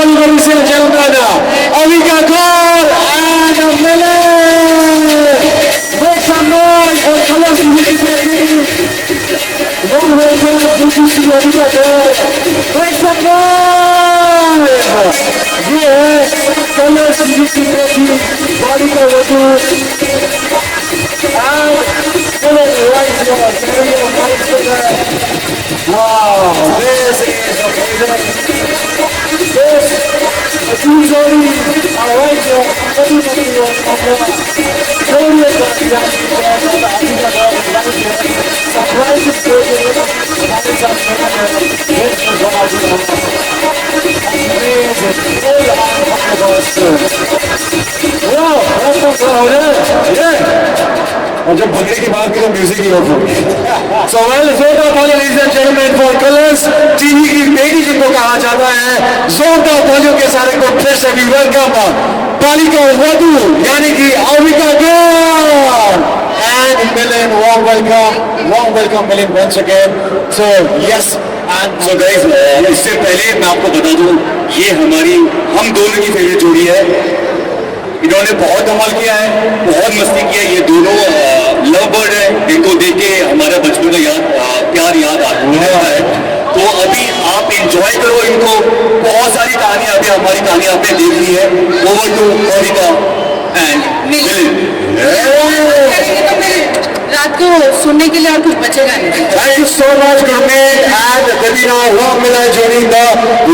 everybody say gentlemen, Avika Kaur and Milan. Make some noise for Colors TV. One way to see Avika Kaur. Make some noise. Yeah, Colors TV. Body का वजू and Milan right here. Wow, this is amazing. This usually I like your और जब भंगड़े की बात की तो music ही होगा। So well, जोरदार ladies and gentlemen for Colors TV की बेटी जिनको कहा जाता है, जोरदार तालियों के साथ को फिर से भी वेलकम बालिका वधू यानी कि अविका गौर and Milan, warm welcome Milan once again. So yes, and so guys, इससे पहले मैं आपको बता दूं, ये हम दोनों की फेवरेट जोड़ी है। इन्होंने बहुत धमाल किया है, बहुत मस्ती किया है। ये दोनों लव बर्ड है, इनको देख के हमारा बचपन का प्यार याद आता है। तो अभी आप एंजॉय करो इनको, बहुत सारी कहानियां अभी हमारी कहानी आपने देख ली है। ओवर टू अविका एंड रात को सुनने के लिए और कुछ बचेगा नहीं। Thank you so much Gurmeet and Davina Ram Milan joining the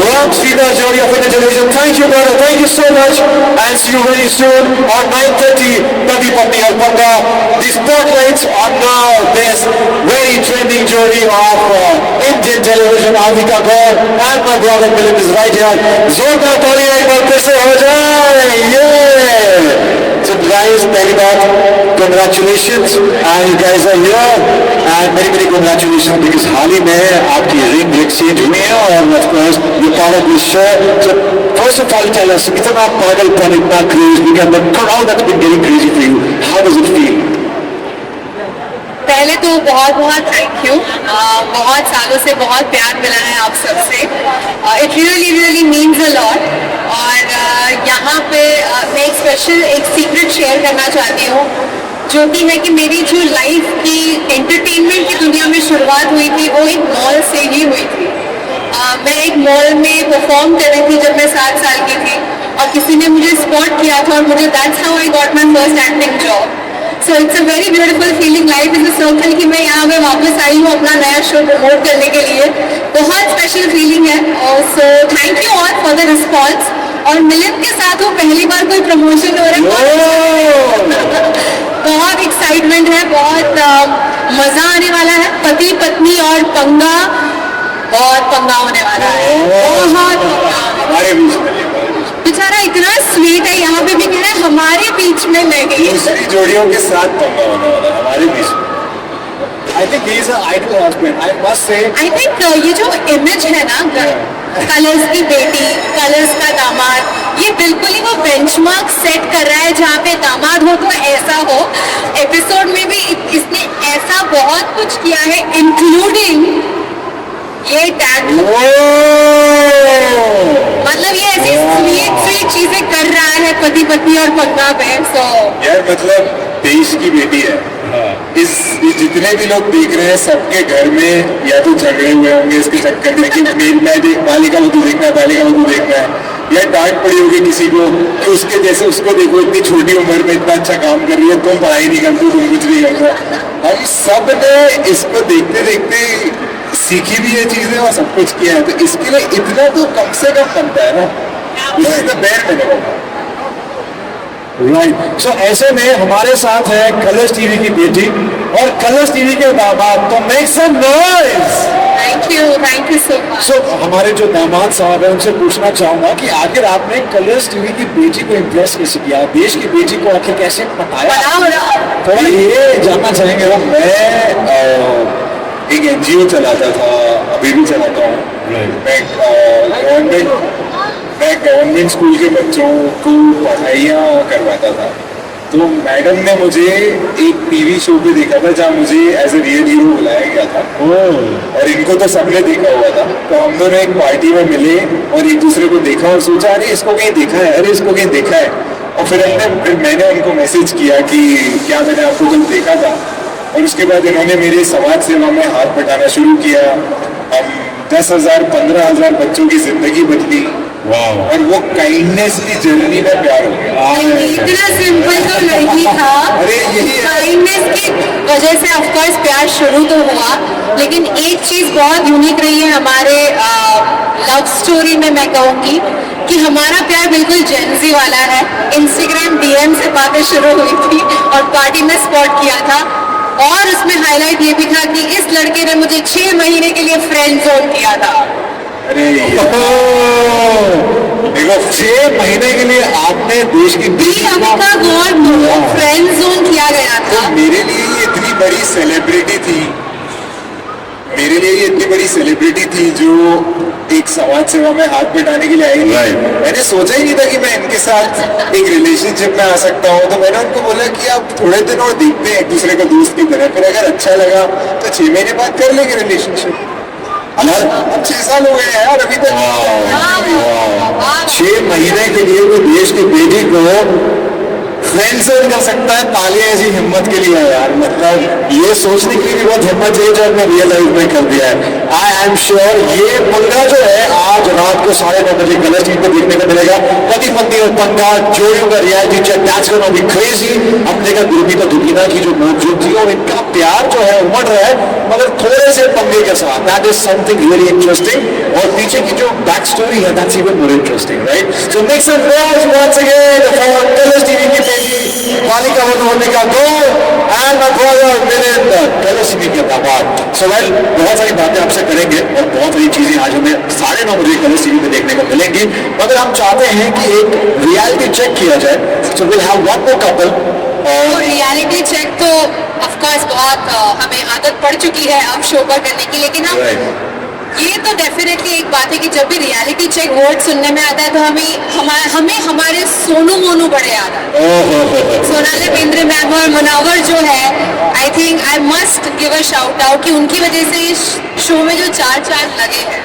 Ram Sridhar journey of Indian television. Thank you brother, thank you so much and see you very soon on 9:30 Pati Patni Alpanga. The spotlights on now this very trending journey of Indian television. Avika Gaur and my brother Milan is right here. Zordar ताली एक बार फिर से हो जाए। Yeah. So guys, पहली बात congratulations and you guys are here and many congratulations because हाल ही में आपकी रिंग एक्सचेंज हुई है और of course you part of this show. So first of all tell us कितना पागलपन, इतना craze because the crowd that's been getting crazy for you. How does it feel? पहले तो बहुत थैंक यू। बहुत सालों से बहुत प्यार मिला है आप सबसे। It really means a lot. और यहाँ पे मैं एक सीक्रेट शेयर करना चाहती हूँ, जो कि है कि मेरी जो लाइफ की एंटरटेनमेंट की दुनिया में शुरुआत हुई थी वो एक मॉल से ही हुई थी। मैं एक मॉल में परफॉर्म कर रही थी जब मैं 7 साल की थी और किसी ने मुझे स्पॉट किया था और मुझे that's how I got my first acting job. So it's a very beautiful feeling, life is a circle कि मैं यहाँ पे वापस आई हूँ अपना नया शो प्रमोट करने के लिए। बहुत स्पेशल फीलिंग है और so thank you all for the response. और मिलन के साथ वो पहली बार कोई प्रमोशन हो रहा है, बहुत एक्साइटमेंट है, बहुत मजा आने वाला है। पति पत्नी और पंगा, बहुत पंगा होने वाला है। बेचारा इतना स्वीट है, यहाँ पे भी कह रहा है हमारे बीच में मैं गई। दूसरी जोड़ियों के साथ पंगा होने वाला है हमारे बीच में। I think he is an ideal husband. I must say. I think ये जो इमेज है ना, कलर्स की बेटी, कलर्स का दामाद, ये बिल्कुल ही वो बेंचमार्क सेट कर रहा है जहाँ पे दामाद हो तो ऐसा हो। एपिसोड में भी इसने ऐसा बहुत कुछ किया है, इंक्लूडिंग ये टैटू। मतलब ये ऐसी स्वीट चीजें कर रहा है पति पत्नी और पंगा पे। सो यार मतलब देश की बेटी है। इस जितने भी लोग देख रहे हैं सबके घर में या तो झगड़े हुए होंगे इसके चक्कर में कि बालिका वधू देखना है, बालिका वधू देखना है, या डांट पड़ी होगी किसी को कि उसके जैसे उसको देखो इतनी छोटी उम्र में इतना अच्छा काम कर रही है, तुम पढ़ाई नहीं करते, तुम कुछ नहीं करते। हम सब ने इसको देखते देखते सीखी भी ये चीजें और सब कुछ किया है, तो इसके लिए इतना तो कम से कम बनता है ना। This is the bare minimum. Right, so ऐसे में हमारे साथ है कलर्स टीवी की बेटी और कलर्स टीवी के दामाद, तो make some noise. Thank you so much. So हमारे जो दामाद साहब है उनसे पूछना चाहूंगा कि आखिर आपने कलर्स टीवी की बेटी को इम्प्रेस कैसे किया, देश की बेटी को आखिर कैसे पटाया, थोड़ा ये जानना चाहेंगे। मैं एक एनजीओ चलाता था, अभी भी चलाता हूँ। मैं गवर्नमेंट स्कूल के बच्चों को पढ़ाइयाँ करवाता था तो मैडम ने मुझे एक टीवी शो पे देखा था जहाँ मुझे एज ए रियल हीरो बुलाया गया था, और इनको तो सबने देखा हुआ था। तो हम दोनों एक पार्टी में मिले और एक दूसरे को देखा और सोचा अरे इसको कहीं देखा है, अरे इसको कहीं देखा है। और फिर मैंने उनको मैसेज किया कि क्या मैंने आपको कल देखा था। और उसके बाद इन्होंने मेरे समाज सेवा में हाथ बटाना शुरू किया। हम 10,000 15,000 बच्चों की जिंदगी बदली, और वो काइंडनेस की जर्नी में प्यार हो गया। इतना सिंपल तो नहीं था। अरे यही है। काइंडनेस की वजह से ऑफ कोर्स प्यार शुरू तो हुआ, लेकिन एक चीज बहुत यूनिक रही है हमारे लव स्टोरी में, मैं कहूँगी कि हमारा प्यार बिल्कुल जेंजी वाला है। इंस्टाग्राम डीएम से बातें शुरू हुई थी और पार्टी में स्पॉट किया था, और उसमें हाईलाइट ये भी था कि इस लड़के ने मुझे 6 महीने के लिए फ्रेंड जोन किया था। अरे देखो 6 महीने के लिए आपने देश की अमिका गौर को फ्रेंड जोन किया गया था। मेरे लिए ये इतनी बड़ी सेलिब्रिटी थी, मेरे लिए ये इतनी बड़ी सेलिब्रिटी थी जो एक समाज सेवा में हाथ बटाने के लिए आई थी। मैंने सोचा ही नहीं था कि मैं इनके साथ एक रिलेशनशिप में आ सकता हूँ। तो मैंने उनको बोला कि आप थोड़े दिन और देखते हैं एक दूसरे को दोस्त की तरह, फिर अगर अच्छा लगा तो 6 महीने बाद कर लेंगे रिलेशनशिप। अब 6 साल हो गए यार अभी तक। 6 महीने के लिए वो देश की बेटी को फ्रेंड से कर सकता है, तालियां ऐसी हिम्मत के लिए यार। मतलब ये सोचने के लिए भी बहुत हिम्मत चाहिए जो हमने रियल लाइफ में कर दिया है। आई एम श्योर ये पंगा जो है आज रात को 9:30 बजे कलर्स टीवी पे देखने को मिलेगा। पति पत्नी और पंगा, जोड़ियों का reality check, that's gonna be crazy. हमने कहा गुरमीत दुखीना की जो नोकझोंक थी और इनका प्यार जो है उमड़ रहा है, मगर थोड़े से पंगे के साथ। That is something really interesting. और पीछे की जो बैक स्टोरी है that's even more interesting, right? So make some noise once again for Colors TV की मालिका Monica Gaur and my brother Milind, Colors TV के दामाद। सो वेल, बहुत सारी बातें आपसे करेंगे और बहुत सारी चीजें आज हमें 9:30 बजे कलर्स टीवी पे देखने को मिलेंगी, मगर हम चाहते हैं कि एक रियलिटी चेक किया जाए। So will have one more couple. Reality check तो ऑफ कोर्स बहुत हमें आदत पड़ चुकी है अब शो पर करने की, लेकिन हम ये तो डेफिनेटली एक बात है कि जब भी रियलिटी चेक वर्ड सुनने में आता है तो हमें हमारे सोनू मोनू बड़े याद आते हैं। सोनाली बेंद्रे मैम और मुनावर जो है, I think I must give a shout out कि उनकी वजह से इस शो में जो 4 चांद लगे हैं।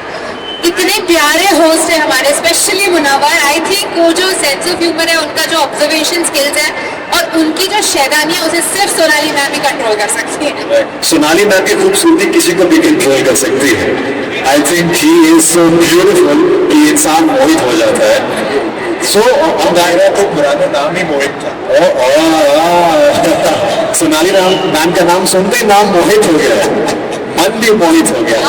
इतने प्यारे होस्ट है हमारे, स्पेशली मुनावर। आई थिंक वो जो सेंस ऑफ ह्यूमर है, उनका जो ऑब्जर्वेशन स्किल्स है और उनकी जो शैतानी है, उसे सिर्फ सोनाली मैम ही कंट्रोल कर सकती है। सोनाली मैम की खूबसूरती किसी को भी कंट्रोल कर सकती है। I think she is so beautiful कि इंसान मोहित हो जाता है। सो मेरा तो पुराना नाम ही मोहित था। सोनाली मैम का नाम सुनते ही नाम मोहित हो गया, मन भी मोहित हो गया।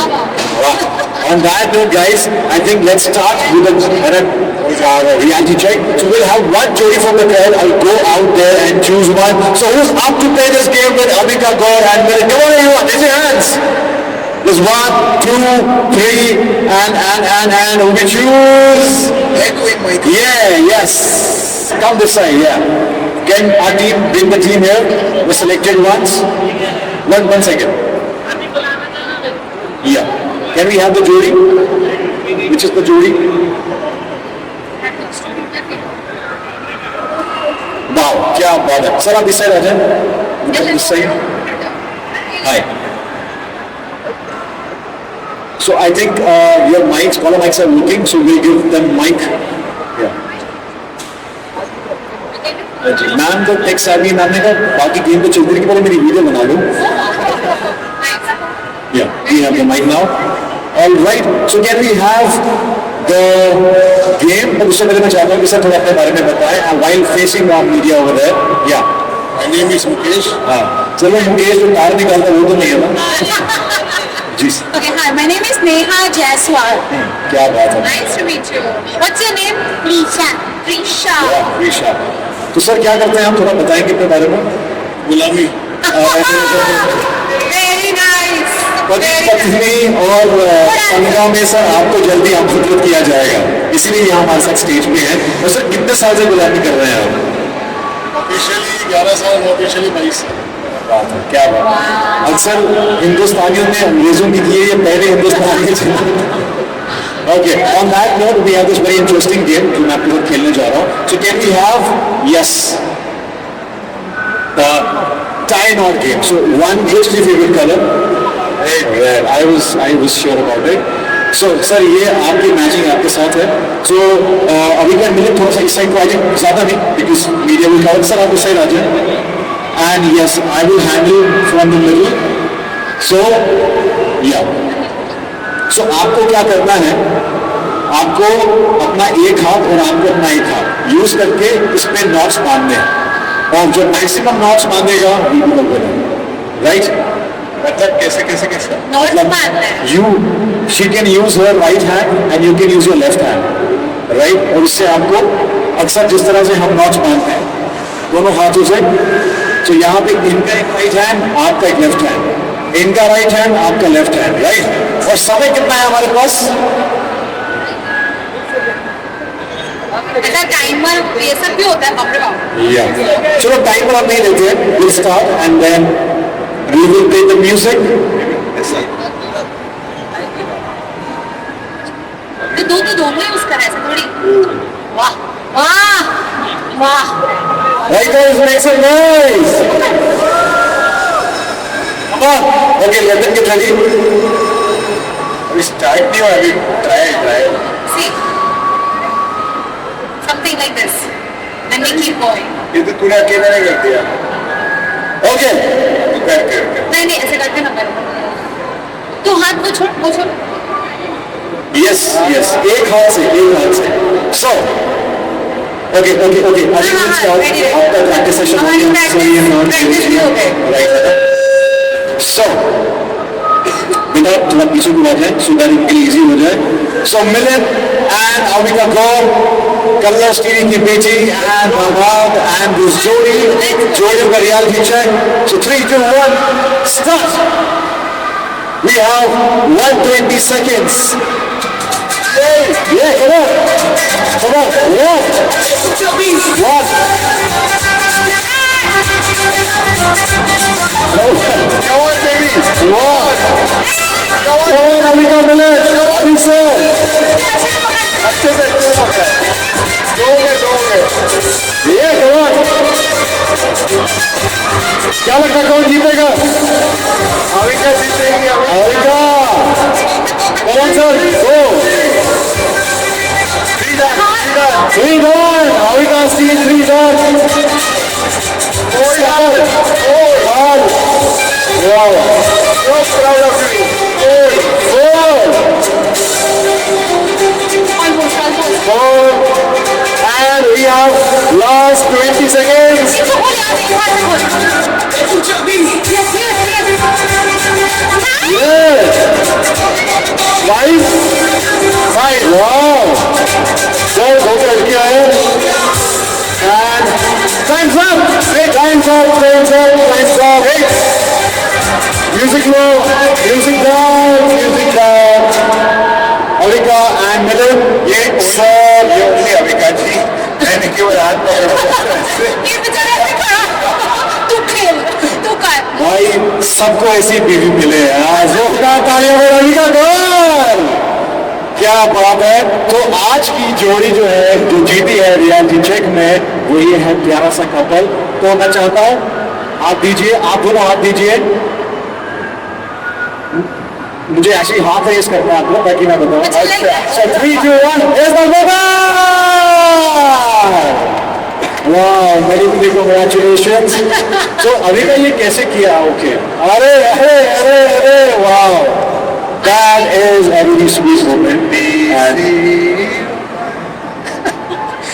On that note, guys, I think let's start with a reality check. So we'll have one jury from the crowd. I'll go out there and choose one. So who's up to play this game with Amika Gaur and Milan? Come on, everyone, raise your hands. There's 1, 2, 3, and who we choose? Yeah, yes. Come this side, yeah. Can our team bring the team here? The selected ones. One second. Yeah. Can we have the jury? Which is the jury? Wow, क्या बात है। Sir आप इस side आ जाए। इस side. Hi. So I think your mics, all the mics are working, so we'll give them mic. Yeah. Ma'am को text आ गई, ma'am ने कहा बाकी गेम तो चलती रही, पहले मेरी वीडियो बना लो। Yeah, we have the mic now. All right. So can we have the game? तो उससे पहले मैं चाहता हूँ कि सर थोड़ा अपने बारे में बताएं while facing our media over there. Yeah. My name is Mukesh. हाँ, चलो मुकेश जो तार निकालता वो तो नहीं है ना? जी। Okay, hi, my name is Neha Jaiswal. क्या बात है? Nice to meet you. What's your name? Prisha. Prisha. ऋषा। तो सर क्या करते हैं, हम थोड़ा बताएंगे अपने बारे में? गुलामी। Very nice. पति पत्नी और पंगा में सर आपको जल्दी आमंत्रित किया जाएगा, इसलिए यहाँ हमारे साथ स्टेज पे है। और सर कितने साल से गुलामी कर रहे हैं आप? ऑफिशियली 11 साल, ऑफिशियली 22 साल। बात है, क्या बात। अक्सर हिंदुस्तानियों ने अंग्रेजों की दिए, ये पहले हिंदुस्तानी okay, on that note we have this very interesting game जो मैं आपके साथ खेलने जा रहा हूँ। So can we have yes the tie knot game. So one, which is your favorite color? Red. I was sure about it. So sir ये आपकी मैचिंग आपके साथ है. So अभी क्या मिले थोड़ा सा इस साइड को आ जाए, ज़्यादा नहीं because media will cover. Sir आप इस साइड आ जाए. And yes, I will handle from the middle. So yeah. So आपको क्या करना है? आपको अपना एक हाथ और आपको अपना एक हाथ यूज करके इसमें नॉट्स बांधने हैं और जो मैक्सिमम नॉट्स बांधेगा राइट. मतलब कैसे कैसे कैसे नॉट्स बांधना है. You she can use her right hand and you can use your left hand right. और इससे आपको अक्सर जिस तरह से हम नॉट्स बांधते हैं दोनों हाथों से, तो यहाँ पे इनका एक राइट हैंड आपका एक लेफ्ट हैंड, इनका राइट हैंड आपका लेफ्ट हैंड राइट. और समय कितना है हमारे पास? ऐसा टाइमर ये सब भी होता है. बाप रे बाप. या चलो टाइमर आप नहीं लेते हैं. Will start and then we will play the music. तो दोनों यूज कर ऐसे थोड़ी. वाह वाह वाह. Right guys, make some noise. Come on. Okay, let them get ready. अभी स्टार्ट नहीं हुआ अभी. Try See something like this. Then we keep going. ये तो तूने अकेला नहीं कर दिया. Okay. तू कर. नहीं ऐसे करके ना करो. तू हाथ को छोड़. Yes, yes. एक हाथ से. So. Okay. I think we'll start after practice session. Right. So. बेटा थोड़ा पीछे को आ जाए so that it will easy हो जाए. So Milan and Avika Gaur, colours TV की बेटी and आवाद and this जोड़ियों का reality check. So 3, 2, 1, start. We have 120 seconds. Yeah, come on. 1. Come on baby. 1. Come on, Avika मिलन. अभी से. अच्छे से दो में. Yeah, come on. क्या लगता है कौन जीतेगा? अविका जीतेगी. Avika. Come on sir. Go. 3 done. Avika's team 3 done. 4 done. 4. Wow. So proud of you. 4. And we have last 20 seconds. Yes. 5. Wow. Sir, दो लड़के आए. And time's up. Time's up. Music low. Music down. Avika and Milan. ये only Avika जी. मैंने केवल हाथ पकड़ा. ये बेचारा ऐसे खड़ा. तू खेल. तू कर. भाई सबको ऐसी बीवी मिले यार. जोरदार तालियां हो अविका गौर. क्या बात है. तो आज की जोड़ी जो है जो जीती है रियलिटी चेक में वो ये है प्यारा सा कपल. तो मैं चाहता हूँ आप दीजिए, आप दोनों हाथ दीजिए. मुझे ऐसे हाथ रेस करना है आपको ताकि मैं बताऊँ. So 3, 2, 1. Here's the winner. Wow, very big congratulations. So Avika ये कैसे किया? ओके. अरे wow. That is a really sweet moment. And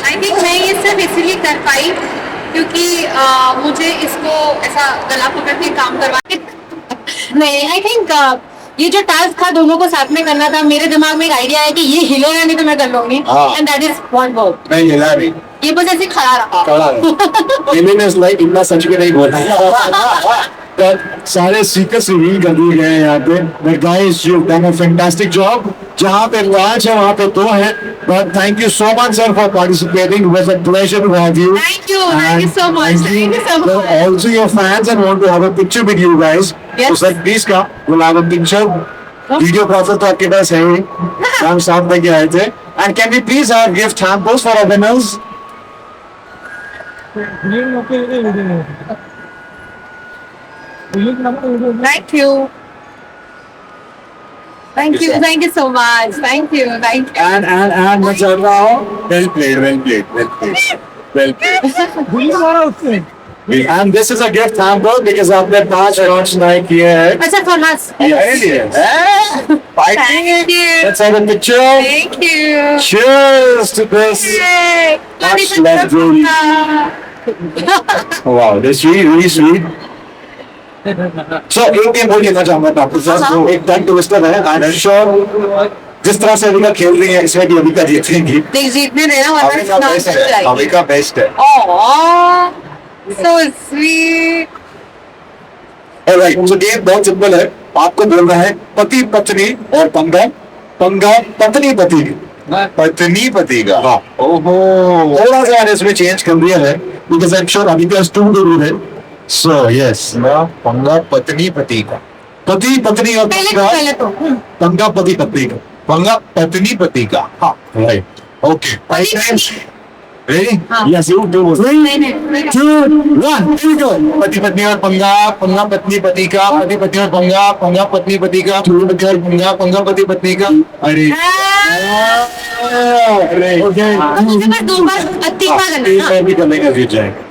I think मैं ये सब इसीलिए कर पाई क्योंकि मुझे इसको ऐसा गला पकड़ के काम करवाने नहीं. आई थिंक ये जो टास्क था दोनों को साथ में करना था. मेरे दिमाग में एक आइडिया है कि ये हिलेगा नहीं तो मैं कर लूंगी. And that is one work. नहीं हिला नहीं. ये बस ऐसे खड़ा रहा. लाइक इतना सच में नहीं बोला. सारे सीक्रेट्स रिवील कर दिए गए हैं यहाँ पे. But guys you done a fantastic job. जहाँ पे 5 है वहाँ पे 2 है. But thank you so much sir for participating. It was a pleasure to have you. Thank you so much. Thank you so much. Also your fans and want to have a picture with you guys. Yes. So sir please come. We'll have a picture. Video process तो आपके पास है ही. हम साथ लेके आए थे. And can we please have gift hampers for our winners? Thank you. Thank you so much. Thank you. and मैं चल रहा हूँ. Well played. And this is a gift hamper because आपने 5 rounds नहीं किए हैं. अच्छा for us. Thank you. Let's have a picture. Thank you. Cheers to this. Yay. Much love, Julie. Wow, that's really sweet. So एक game और खेलना चाहूंगा मैं आपके साथ. जो एक टंग ट्विस्टर है. I'm sure जिस तरह से अविका खेल रही है इसमें भी अविका जीतेंगी. देख जीतने देना अविका बेस्ट है. वरना अविका बेस्ट है. Oh, so sweet. Alright, so game बहुत सिंपल है. आपको बोलना है पति पत्नी और पंगा पत्नी पति. पत्नी पति का. हाँ. ओहो. थोड़ा सा इसमें चेंज कर दिया है because I'm sure Avika has 2 to do है. So yes. पंगा पत्नी पति का. पति पत्नी और पहले तो पंगा पति पत्नी का. पंगा पत्नी पति का. हाँ. Right. Okay. Ready? हाँ. Yes, you do. 3, नहीं 2, 1, here we go. पति पत्नी और पंगा पत्नी पति का. पति पत्नी और पंगा पत्नी पति का. पति और पंगा पति पत्नी का. अरे Okay. मुझे बस 2 बार तीसरा करना है. मैं भी करने का जीत जाएगा.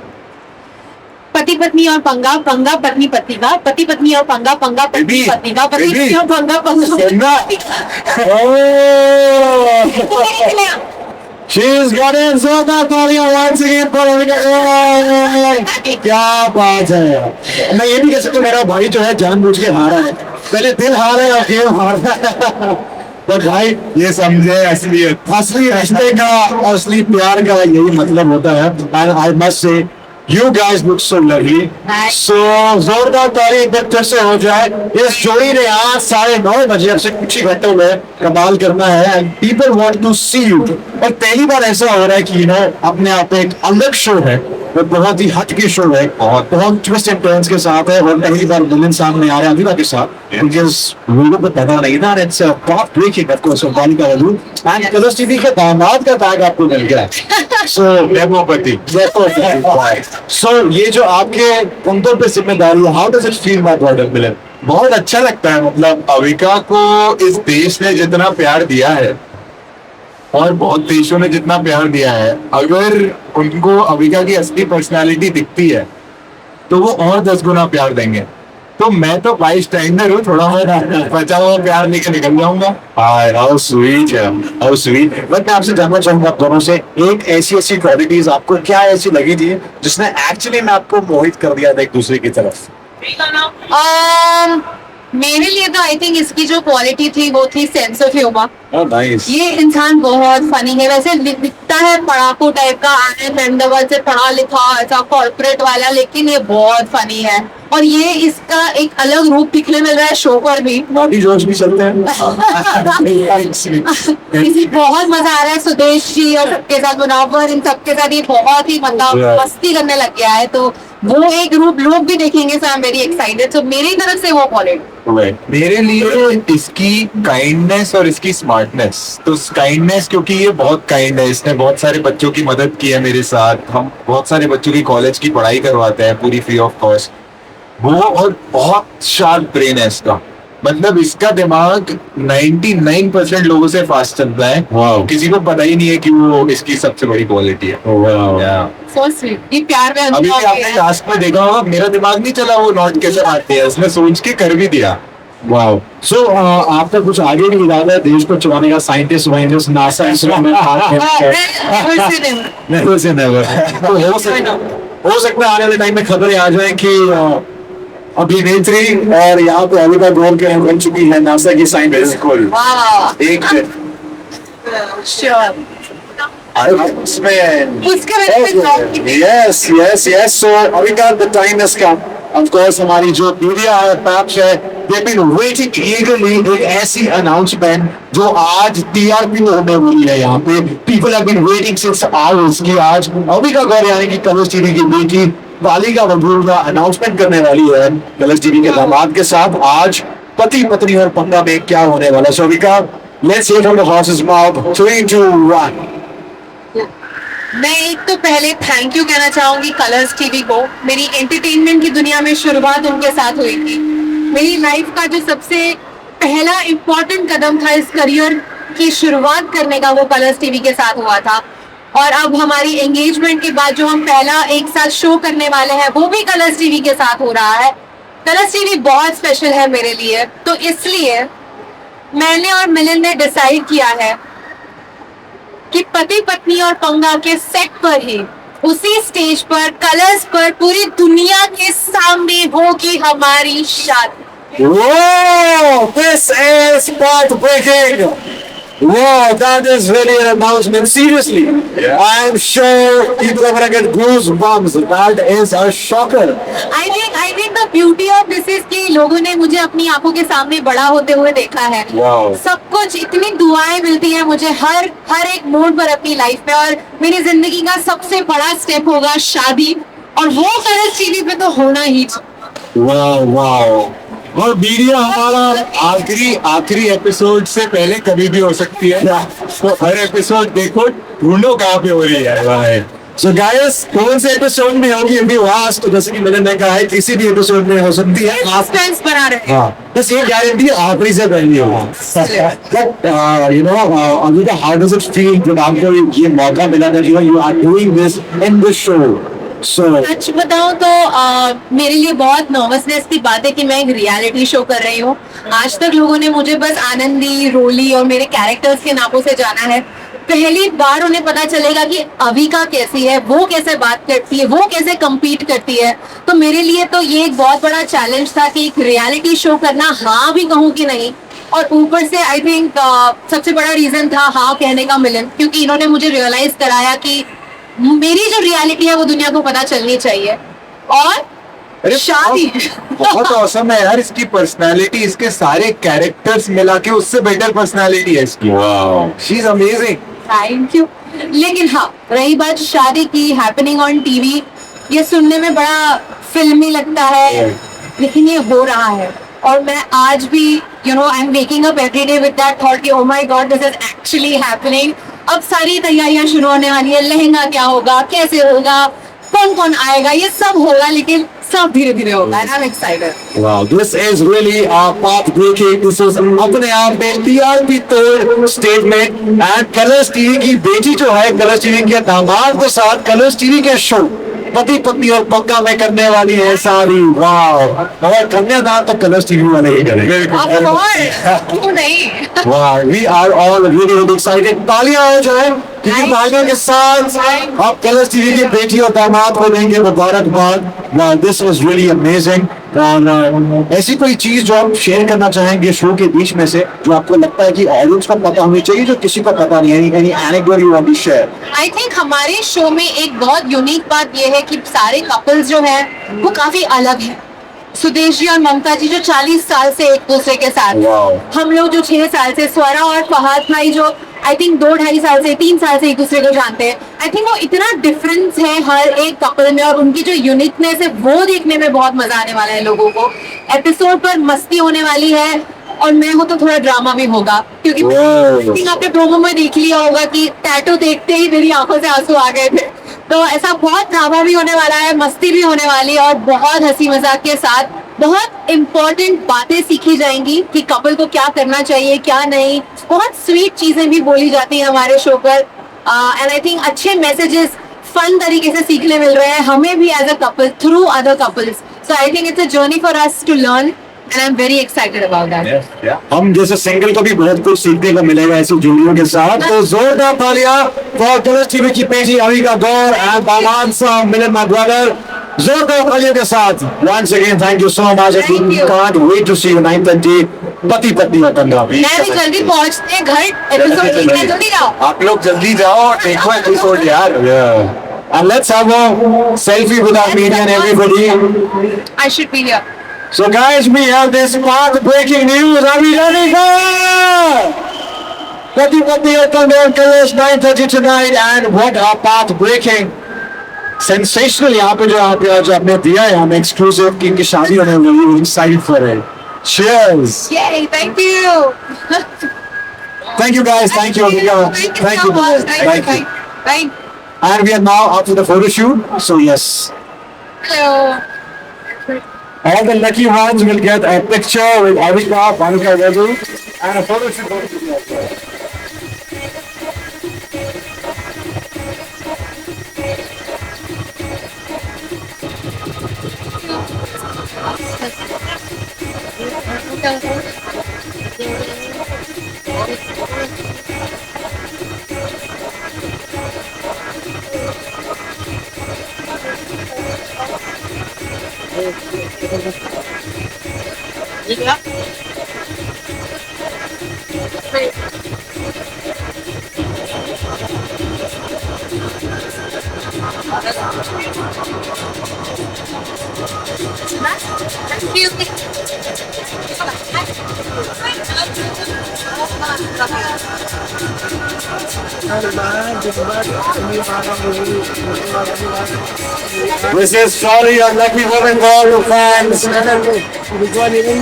पति पत्नी और पंगा पत्नी पति का. पति पत्नी और पंगा पत्नी Baby, पत्नी का. पति baby. पत्नी और पंगा सुनना. Oh! She's got in so that once again for क्या बात है. मैं ये भी कह सकता हूँ मेरा भाई जो है जानबूझ के हारा है. पहले दिल हारा है और गेम हारा है. तो भाई ये समझे असलियत. असली रिश्ते का असली प्यार का यही मतलब होता है. And I must say you guys look so lovely. So जोरदार ताली एक बार फिर से हो जाए. इस जोड़ी ने आज 9:30 बजे अब से कुछ ही घंटों में कमाल करना है. And people want to see you. और पहली बार ऐसा हो रहा है कि अपने आप एक अलग शो है. वो बहुत ही हटके शो है. बहुत ट्विस्ट एंड टर्न्स के साथ है. और पहली बार विलन सामने आ रहा है अविका के साथ. Because लोगों को पता नहीं था. It's a top breaking of course. Balika Vadhu and colours TV के दामाद का टैग आपको मिल गया. So डेमोपति. So ये जो आपके कंधों पे जिम्मेदारी है, how does it feel my brother Milan? बहुत अच्छा लगता है. मतलब अविका को इस देश ने जितना प्यार दिया है और बहुत देशों ने जितना प्यार दिया है, अगर उनको अविका की असली पर्सनालिटी दिखती है तो वो और 10 गुना प्यार देंगे. तो मैं तो बाई स्टैंडर हूँ. थोड़ा मैं बचा हुआ प्यार लेके निकल जाऊंगा. How sweet है, how sweet. बट मैं आपसे जानना चाहूंगा आप दोनों से एक ऐसी क्वालिटीज आपको क्या ऐसी लगी थी जिसने एक्चुअली में आपको मोहित कर दिया था एक दूसरे की तरफ. मेरे लिए तो आई थिंक इसकी जो क्वालिटी थी वो थी sense of humour. Oh, nice. ये इंसान बहुत फनी है. वैसे दिखता है पढ़ाकू टाइप का, आनंद अहमदाबाद से पढ़ा लिखा ऐसा कॉर्पोरेट वाला, लेकिन ये बहुत फनी है. और ये इसका एक अलग रूप दिखने मिल रहा है शो पर भी. नॉटी जोश भी चलते हैं. इसी बहुत मजा आ रहा है. सुदेश जी और सबके साथ मुनावर, इन सबके साथ ये बहुत ही मतलब मस्ती करने लग गया है. तो वो एक रूप लोग भी देखेंगे. सो आई एम वेरी एक्साइटेड. तो मेरी तरफ से वो क्वालिटी. मेरे लिए इसकी काइंडनेस और इसकी स्मार्टनेस. तो काइंडनेस क्योंकि ये बहुत काइंड है. इसने बहुत सारे बच्चों की मदद की है मेरे साथ. हम बहुत सारे बच्चों की कॉलेज की पढ़ाई करवाते हैं पूरी फ्री ऑफ कॉस्ट. वो और बहुत शार्प ब्रेन है इसका. मतलब इसका दिमाग 99% लोगों से फास्ट चलता है. Wow. किसी को पता ही नहीं है कि वो इसकी सबसे बड़ी क्वालिटी है. Yeah. So sweet. ये प्यार में अभी भी आपने लास्ट में देखा होगा मेरा दिमाग नहीं चला वो नोट कैसे आते हैं. उसने सोच के कर भी दिया. वाओ. सो आपका कुछ आगे भी इरादा है देश को चलाने का. साइंटिस्ट वाइंटिस्ट नासा इसरो में नेवर से नेवर. तो हो सकता है आने वाले टाइम में खबरें आ जाए कि अभिनेत्री और यहाँ पे अविका गौर के बन चुकी है नासा की साइंटिस्ट. एक श्योर. उसके वजह से Yes. So Avika, the time has come. Of course, हमारी जो मीडिया है, पैप्स है, they've been waiting eagerly एक ऐसी announcement जो आज TRP होने वाली है यहाँ पे. People have been waiting since hours कि आज अविका गौर यानी कि कलर्स टीवी की बेटी बालिका वधू का अनाउंसमेंट करने वाली है कलर्स टीवी के दामाद के साथ. आज पति पत्नी और पंगा में क्या होने वाला. So Avika, let's hear from the horse's mouth. 3, 2, 1. मैं एक तो पहले थैंक यू कहना चाहूंगी कलर्स टीवी को। मेरी एंटरटेनमेंट की दुनिया में शुरुआत उनके साथ हुई थी। मेरी लाइफ का जो सबसे पहला इम्पोर्टेंट कदम था इस करियर की शुरुआत करने का, वो कलर्स टीवी के साथ हुआ था। और अब हमारी एंगेजमेंट के बाद जो हम पहला एक साथ शो करने वाले हैं वो भी कलर्स टीवी के साथ हो रहा है। कलर्स टीवी बहुत स्पेशल है मेरे लिए, तो इसलिए मैंने और मिलन ने डिसाइड किया है कि पति पत्नी और पंगा के सेट पर ही, उसी स्टेज पर, कलर्स पर, पूरी दुनिया के सामने होगी हमारी शादी। Whoa, this is path-breaking. Wow, that is really an announcement. Seriously, I'm sure people are gonna get goosebumps. That is a shocker. I think the beauty of this is कि लोगों ने मुझे अपनी आंखों के सामने बड़ा होते हुए देखा है। Wow. सब कुछ, इतनी दुआएं मिलती हैं मुझे हर एक मोड़ पर अपनी लाइफ में, और मेरी जिंदगी का सबसे बड़ा स्टेप होगा शादी, और वो कलर्स टीवी पे तो होना ही चाहिए। Wow, wow. और मीडिया हमारा आखिरी एपिसोड से पहले कभी भी हो सकती है, तो हर एपिसोड देखो, ढूंढो कहाँ पे हो रही है। So guys, कौन से एपिसोड में होगी अभी आवाज, तो जैसे कि मैंने कहा है किसी भी एपिसोड में हो सकती है। सस्पेंस बना रहे हैं। हाँ, बस ये गारंटी आखिरी से पहले होगा। You know, Amrita, how does it feel जब आपको ये मौका मिला था, you are doing this in this show? So, सच बताऊं तो मेरे लिए बहुत नर्वसनेस की बात है कि मैं एक रियलिटी शो कर रही हूँ। आज तक लोगों ने मुझे बस आनंदी, रोली और मेरे कैरेक्टर्स के नामों से जाना है। पहली बार उन्हें पता चलेगा कि अविका कैसी है, वो कैसे बात करती है, वो कैसे compete करती है। तो मेरे लिए तो ये एक बहुत बड़ा चैलेंज था कि एक रियलिटी शो करना, हाँ भी कहूँ कि नहीं। और ऊपर से आई थिंक सबसे बड़ा रीजन था हाँ कहने का मिलन, क्योंकि इन्होंने मुझे रियलाइज कराया कि मेरी जो रियलिटी है वो दुनिया को पता चलनी चाहिए। और शादी बहुत औसम है यार इसकी पर्सनालिटी, इसके सारे कैरेक्टर्स मिला के उससे बेटर पर्सनालिटी है इसकी। She is amazing. Thank you. लेकिन हाँ, रही बात शादी की, हैपनिंग ऑन टीवी, ये सुनने में बड़ा फिल्मी लगता है, लेकिन ये हो रहा है। और मैं आज भी I am waking up every day with that thought कि oh my god, this is actually happening. अब सारी तैयारियां शुरू होने वाली है, लहंगा क्या होगा, कैसे होगा, कौन कौन आएगा, ये सब होगा, लेकिन सब धीरे धीरे होगा। I am excited. wow, this is really path-breaking. This is अपने आप में TRP तोड़ स्टेटमेंट। एंड कलर्स टीवी की बेटी जो है, कलर्स टीवी के दामाद के साथ कलर्स टीवी के शो पति पत्नी और पंगा में करने वाली है सारी। वाह, और कन्यादान तो कलर्स टीवी वाले ही करेंगे। नहीं। वाह, we are all really really excited. तालियां हो जाए, क्योंकि तालियों के साथ आप कलर्स टीवी की बेटी और दामाद को देंगे मुबारकबाद। वाह, this was really amazing. और ऐसी कोई चीज जो आप शेयर करना चाहेंगे शो के बीच में से, जो आपको लगता है कि ऑडियंस को पता होनी चाहिए, जो किसी को पता नहीं है, any anecdote you want to share? I think हमारे शो में एक बहुत यूनिक बात यह है कि सारे कपल्स जो हैं वो काफी अलग हैं। सुदेश जी और ममता जी जो 40 साल से एक दूसरे के साथ, हम लोग जो 6 साल से, स्वरा और फहाद भाई जो आई थिंक 2-2.5 साल से, 3 साल से एक दूसरे को जानते हैं। आई थिंक वो इतना डिफरेंस है हर एक कपल में, और उनकी जो यूनिकनेस है वो देखने में बहुत मजा आने वाला है लोगों को। एपिसोड पर मस्ती होने वाली है, और मैं हूँ तो थोड़ा ड्रामा भी होगा, क्योंकि I think आपने प्रोमो में देख लिया होगा कि टैटू देखते ही मेरी आंखों से आंसू आ गए थे। तो ऐसा बहुत ड्रामा भी होने वाला है, मस्ती भी होने वाली है, और बहुत हंसी मजाक के साथ बहुत इंपॉर्टेंट बातें सीखी जाएंगी कि कपल को क्या करना चाहिए, क्या नहीं। बहुत स्वीट चीजें भी बोली जाती हैं हमारे शो पर, एंड आई थिंक अच्छे मैसेजेस फन तरीके से सीखने मिल रहे हैं हमें भी as a couple through other couples. So I think it's a journey for us to learn, and I'm very excited about that. हम जैसे सिंगल को भी बहुत कुछ सीखने को मिलेगा ऐसी जोड़ियों के साथ। तो जोरदार तालियां फॉर कलर्स टीवी की पेशी अविका गौर एंड दामाद साहब मिलन माय ब्रदर। जोरदार तालियों के साथ once again thank you so much. Thank you. Can't wait to see you 9:30 पति पत्नी और पंगा। मैं भी जल्दी पहुंचते हैं घर, एपिसोड देखने जल्दी जाओ। आप लोग जल्दी जाओ और देखो एपिसोड यार। And let's have a selfie with our media and everybody. I should be here. So guys, we have this path-breaking news. Are we ready for Pati Pati or Pangal on Colors 9:30 tonight? And what a path-breaking, sensational यहाँ पे जो आपने दिया है हमें exclusive की इनकी शादी होने वाली है, excited for it. Cheers. Yay, thank you. Thank you guys. Thank you. Thank you so much. Thank you. Thank you. Bye. And we are now after the photo shoot. So yes, Hello. all the lucky ones will get a picture with Avika, Bhanuka Vedu, and a photo shoot. Thank you. This is surely a lucky woman for all the fans.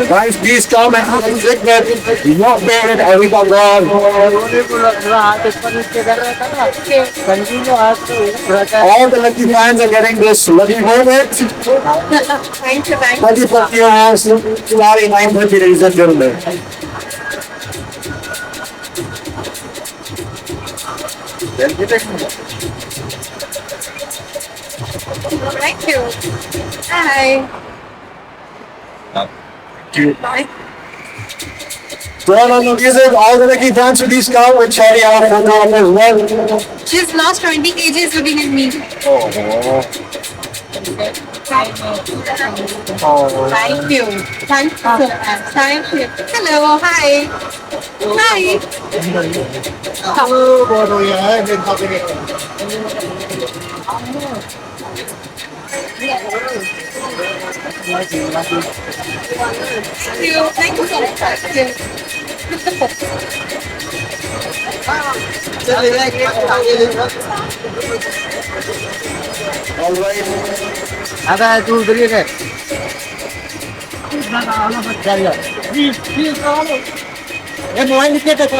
Guys, please come and have a picnic with your favorite Avika vlog. All the lucky fans are getting this lucky moment. Thank you. 20 hours, July 9:30, ladies and gentlemen. Thank you. Hi. Bye. So all the lucky fans with these cow with Cherry our photo op as well. She's lost 20 kgs looking at me. Thank you. Thank you so much. Thank you. Hello. Hi. Hi. Thank you. Thank you so much. Thank you. All right. Ada tu beri kan? Mohon dikit tak?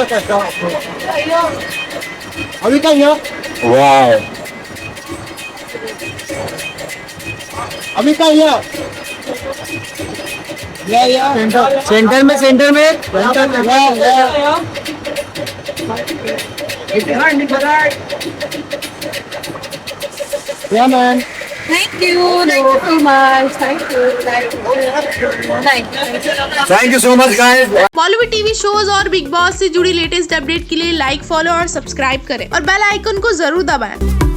Awi kan ya? Wow. अभी कहाँ या? Centre में या man Thank you so much. Thank you. Thank you so much, guys. Bollywood TV shows और big boss से जुड़ी latest update के लिए लाइक, फॉलो और सब्सक्राइब करें और बेल आइकन को जरूर दबाएं।